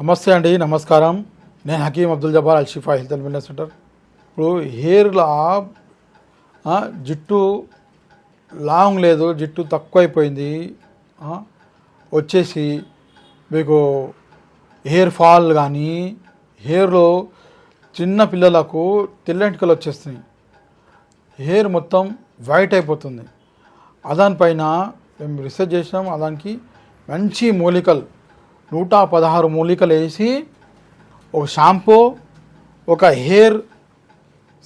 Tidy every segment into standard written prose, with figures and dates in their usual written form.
నమస్తే అండి, నమస్కారం. నేను హకీం అబ్దుల్ జబ్బార్ అల్ షిఫా హెల్త్ అండ్ వెల్నెస్ సెంటర్. ఇప్పుడు హెయిర్లో జుట్టు లాంగ్ లేదు, జుట్టు తక్కువైపోయింది, వచ్చేసి మీకు హెయిర్ ఫాల్ కానీ హెయిర్లో చిన్న పిల్లలకు తెల్లెంటికలు వచ్చేస్తున్నాయి, హెయిర్ మొత్తం వైట్ అయిపోతుంది. అదానిపైన మేము రీసెర్చ్ చేసినాం. అదానికి మంచి మూలికలు 116 మూలికలు వేసి ఒక షాంపూ, ఒక హెయిర్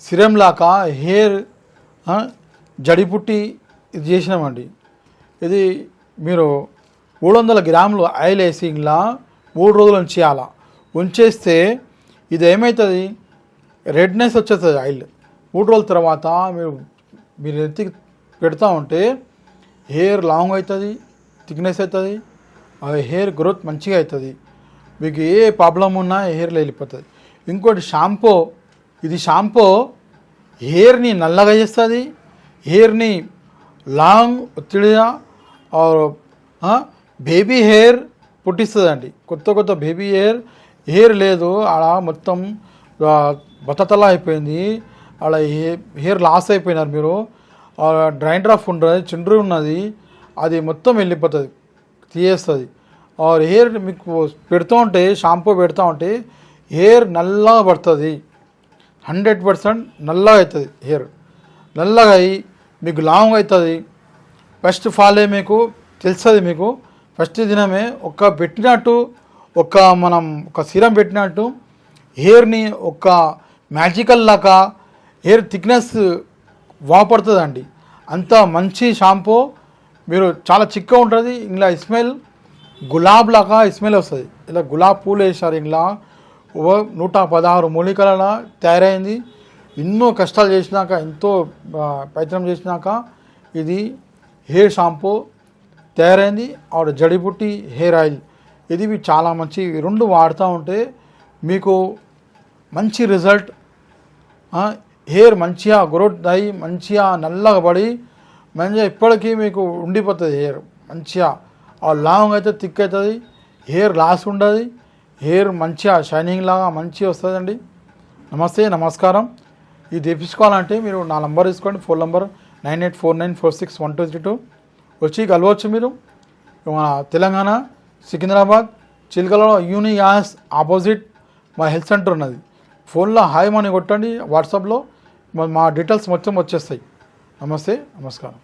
సిరం లాగా హెయిర్ జడిపుట్టి ఇది చేసినామండి. ఇది మీరు 300 గ్రాములు ఆయిల్ వేసి ఇలా 3 రోజులు ఉంచేయాలా. ఉంచేస్తే ఇది ఏమవుతుంది, రెడ్నెస్ వచ్చేస్తుంది. ఆయిల్ 3 రోజుల తర్వాత మీరు ఎత్తికి పెడతా ఉంటే హెయిర్ లాంగ్ అవుతుంది, థిక్నెస్ అవుతుంది, హెయిర్ గ్రోత్ మంచిగా అవుతుంది. మీకు ఏ ప్రాబ్లం ఉన్నా హెయిర్లో వెళ్ళిపోతుంది. ఇంకోటి షాంపూ, ఇది షాంపూ హెయిర్ని నల్లగా చేస్తుంది, హెయిర్ని లాంగ్ ఒత్తిడిగా బేబీ హెయిర్ పుట్టిస్తుంది అండి. కొత్త బేబీ హెయిర్ లేదు, ఆడ మొత్తం బతతలా అయిపోయింది, ఆడ హెయిర్ లాస్ అయిపోయినారు మీరు. డ్రైండ్రఫ్ ఉంటుంది, చుండ్రు ఉన్నది, అది మొత్తం వెళ్ళిపోతుంది, తీయేస్తుంది. హెయిర్ మీకు పెడుతూ ఉంటే, షాంపూ పెడుతూ ఉంటే హెయిర్ నల్లగా పడుతుంది, 100% నల్లగా అవుతుంది. హెయిర్ నల్లగా అయ్యి మీకు లాంగ్ అవుతుంది. ఫస్ట్ ఫాలే మీకు తెలుస్తుంది. మీకు ఫస్ట్ దినమే పెట్టినట్టు మనం ఒక సిరం పెట్టినట్టు హెయిర్ని ఒక మ్యాజికల్ లాగా హెయిర్ థిక్నెస్ వాపడుతుందండి. అంత మంచి షాంపూ. మీరు చాలా చిక్కగా ఉంటుంది. ఇలా స్మెల్ గులాబ్ లాగా స్మెల్ వస్తుంది. ఇలా గులాబ్ పూలు వేసారు. ఇలా 116 మూలికల తయారైంది. ఎన్నో కష్టాలు చేసినాక, ఎంతో ప్రయత్నం చేసినాక ఇది హెయిర్ షాంపూ తయారైంది. ఆవిడ జడిబుట్టి హెయిర్ ఆయిల్, ఇది చాలా మంచి. 2 వాడుతూ ఉంటే మీకు మంచి రిజల్ట్. హెయిర్ మంచిగా గ్రోత్ అయ్యి మంచిగా నల్లగా పడి మంచిగా ఇప్పటికీ మీకు ఉండిపోతుంది. హెయిర్ మంచిగా లాంగ్ అయితే థిక్ అవుతుంది, హెయిర్ లాస్ ఉండదు, హెయిర్ మంచిగా షైనింగ్ లాగా మంచిగా వస్తుందండి. నమస్తే, నమస్కారం. ఇది తెప్పించుకోవాలంటే మీరు నా నంబర్ తీసుకోండి. ఫోన్ నంబర్ 9849461232 వచ్చి కలవచ్చు. మీరు మన తెలంగాణ సికింద్రాబాద్ చిల్కలలో యూని యాస్ ఆపోజిట్ మా హెల్త్ సెంటర్ ఉన్నది. ఫోన్లో హాయ్ మని కొట్టండి, వాట్సాప్లో మా డీటెయిల్స్ మొత్తం వచ్చేస్తాయి. నమస్తే, నమస్కారం.